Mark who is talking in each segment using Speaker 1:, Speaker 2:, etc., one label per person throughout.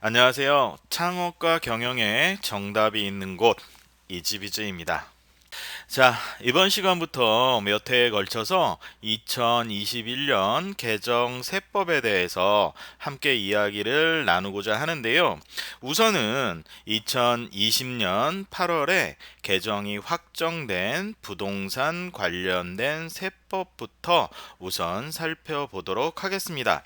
Speaker 1: 안녕하세요. 창업과 경영에 정답이 있는 곳 이지비즈입니다. 자, 이번 시간부터 몇 회에 걸쳐서 2021년 개정 세법에 대해서 함께 이야기를 나누고자 하는데요. 우선은 2020년 8월에 개정이 확정된 부동산 관련된 세법부터 우선 살펴보도록 하겠습니다.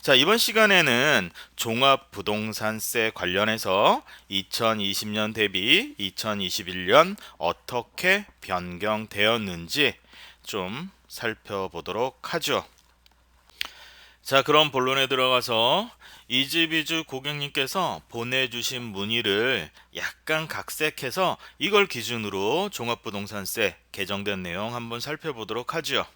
Speaker 1: 자, 이번 시간에는 종합부동산세 관련해서 2020년 대비 2021년 어떻게 변경되었는지 좀 살펴보도록 하죠. 자, 그럼 본론에 들어가서 이지비즈 고객님께서 보내주신 문의를 약간 각색해서 이걸 기준으로 종합부동산세 개정된 내용 한번 살펴보도록 하죠.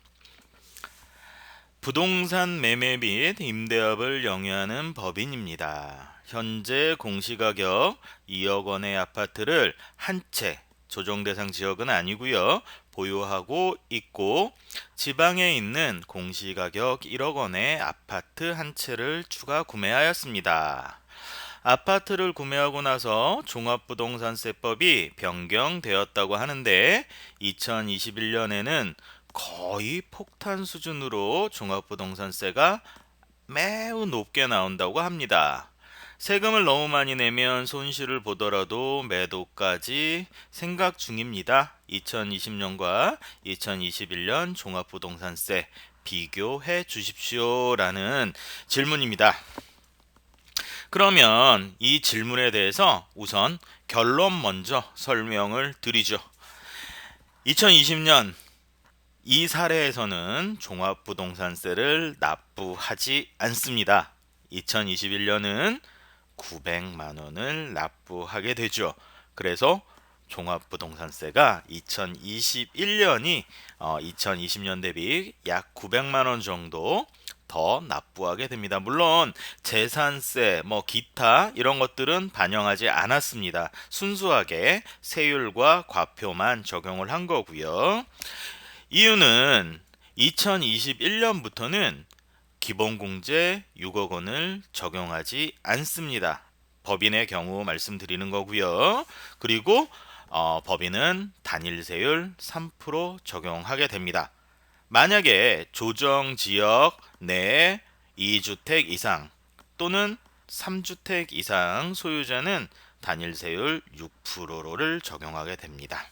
Speaker 1: 부동산 매매 및 임대업을 영위하는 법인입니다. 현재 공시가격 2억 원의 아파트를 한 채, 조정 대상 지역은 아니고요. 보유하고 있고 지방에 있는 공시가격 1억 원의 아파트 한 채를 추가 구매하였습니다. 아파트를 구매하고 나서 종합부동산세법이 변경되었다고 하는데 2021년에는 거의 폭탄 수준으로 종합부동산세가 매우 높게 나온다고 합니다. 세금을 너무 많이 내면 손실을 보더라도 매도까지 생각 중입니다. 2020년과 2021년 종합부동산세 비교해 주십시오라는 질문입니다. 그러면 이 질문에 대해서 우선 결론 먼저 설명을 드리죠. 2020년 이 사례에서는 종합부동산세를 납부하지 않습니다. 2021년은 900만 원을 납부하게 되죠. 그래서 종합부동산세가 2021년이 2020년 대비 약 900만 원 정도 더 납부하게 됩니다. 물론 재산세, 기타 이런 것들은 반영하지 않았습니다. 순수하게 세율과 과표만 적용을 한 거고요. 이유는 2021년부터는 기본공제 6억 원을 적용하지 않습니다. 법인의 경우 말씀드리는 거고요. 그리고 법인은 단일세율 3% 적용하게 됩니다. 만약에 조정지역 내에 2주택 이상 또는 3주택 이상 소유자는 단일세율 6%를 적용하게 됩니다.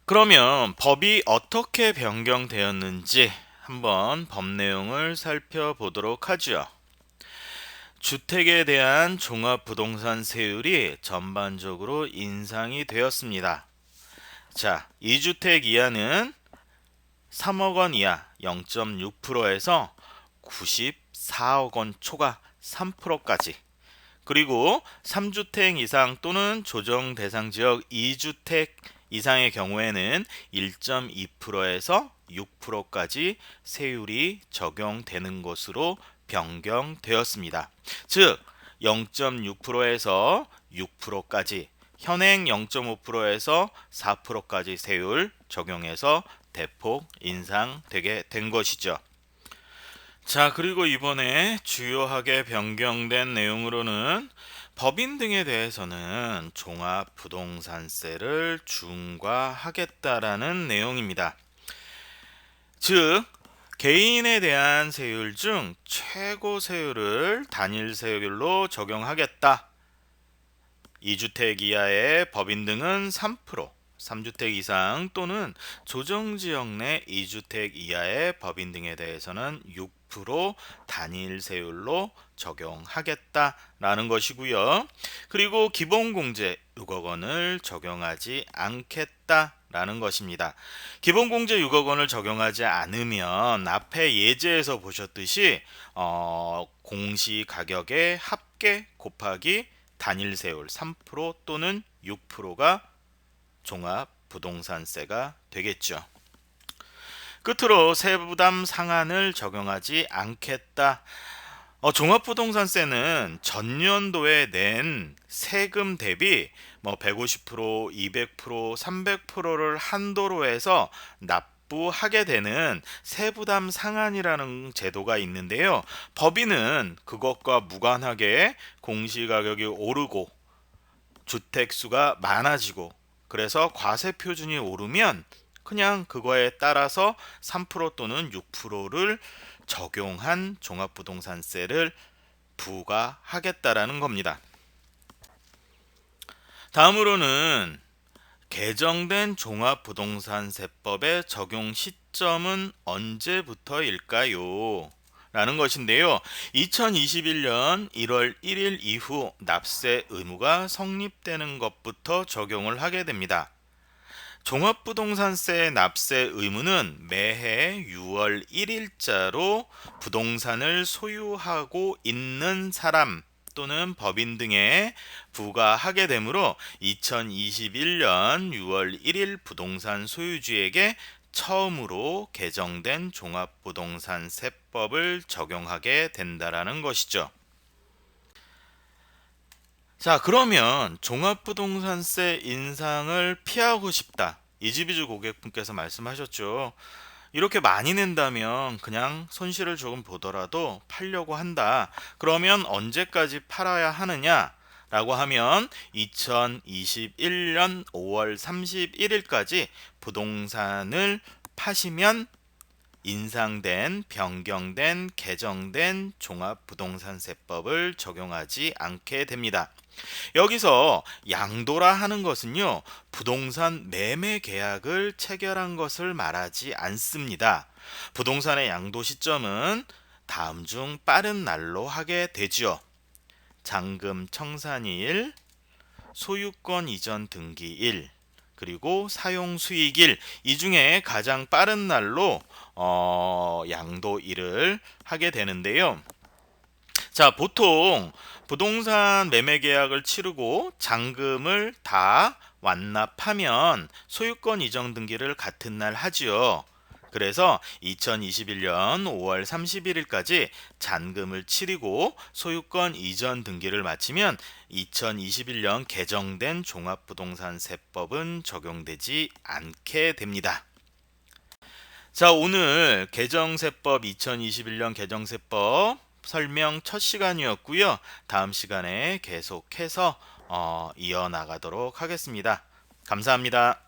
Speaker 1: 그러면 법이 어떻게 변경되었는지 한번 법 내용을 살펴보도록 하죠. 주택에 대한 종합부동산세율이 전반적으로 인상이 되었습니다. 자, 2주택 이하는 3억 원 이하 0.6%에서 94억 원 초과 3%까지, 그리고 3주택 이상 또는 조정 대상 지역 2주택 이상의 경우에는 1.2%에서 6%까지 세율이 적용되는 것으로 변경되었습니다. 즉 0.6%에서 6%까지, 현행 0.5%에서 4%까지 세율 적용해서 대폭 인상되게 된 것이죠. 자, 그리고 이번에 주요하게 변경된 내용으로는 법인 등에 대해서는 종합부동산세를 중과하겠다라는 내용입니다. 즉, 개인에 대한 세율 중 최고 세율을 단일 세율로 적용하겠다. 2주택 이하의 법인 등은 3%, 3주택 이상 또는 조정지역 내 2주택 이하의 법인 등에 대해서는 6% 단일 세율로 적용하겠다라는 것이고요. 그리고 기본공제 6억 원을 적용하지 않겠다라는 것입니다. 기본공제 6억 원을 적용하지 않으면 앞에 예제에서 보셨듯이 공시가격의 합계 곱하기 단일세율 3% 또는 6%가 종합부동산세가 되겠죠. 끝으로 세부담 상한을 적용하지 않겠다. 종합부동산세는 전년도에 낸 세금 대비 150%, 200%, 300%를 한도로 해서 납부하게 되는 세부담 상한이라는 제도가 있는데요. 법인은 그것과 무관하게 공시가격이 오르고 주택수가 많아지고 그래서 과세 표준이 오르면 그냥 그거에 따라서 3% 또는 6%를 적용한 종합부동산세를 부과하겠다라는 겁니다. 다음으로는 개정된 종합부동산세법의 적용 시점은 언제부터일까요? 라는 것인데요. 2021년 1월 1일 이후 납세 의무가 성립되는 것부터 적용을 하게 됩니다. 종합부동산세 납세 의무는 매해 6월 1일자로 부동산을 소유하고 있는 사람 또는 법인 등에 부과하게 되므로 2021년 6월 1일 부동산 소유주에게 처음으로 개정된 종합부동산세법을 적용하게 된다라는 것이죠. 자, 그러면 종합부동산세 인상을 피하고 싶다. 이지비주 고객분께서 말씀하셨죠. 이렇게 많이 낸다면 그냥 손실을 조금 보더라도 팔려고 한다. 그러면 언제까지 팔아야 하느냐? 라고 하면 2021년 5월 31일까지 부동산을 파시면 인상된, 변경된, 개정된 종합부동산세법을 적용하지 않게 됩니다. 여기서 양도라 하는 것은요, 부동산 매매 계약을 체결한 것을 말하지 않습니다. 부동산의 양도 시점은 다음 중 빠른 날로 하게 되죠. 잔금 청산일, 소유권 이전 등기일, 그리고 사용 수익일, 이 중에 가장 빠른 날로 양도일을 하게 되는데요. 자, 보통 부동산 매매 계약을 치르고 잔금을 다 완납하면 소유권 이전 등기를 같은 날 하지요. 그래서 2021년 5월 31일까지 잔금을 치르고 소유권 이전 등기를 마치면 2021년 개정된 종합부동산세법은 적용되지 않게 됩니다. 자, 오늘 개정세법 2021년 개정세법 설명 첫 시간이었고요. 다음 시간에 계속해서 이어나가도록 하겠습니다. 감사합니다.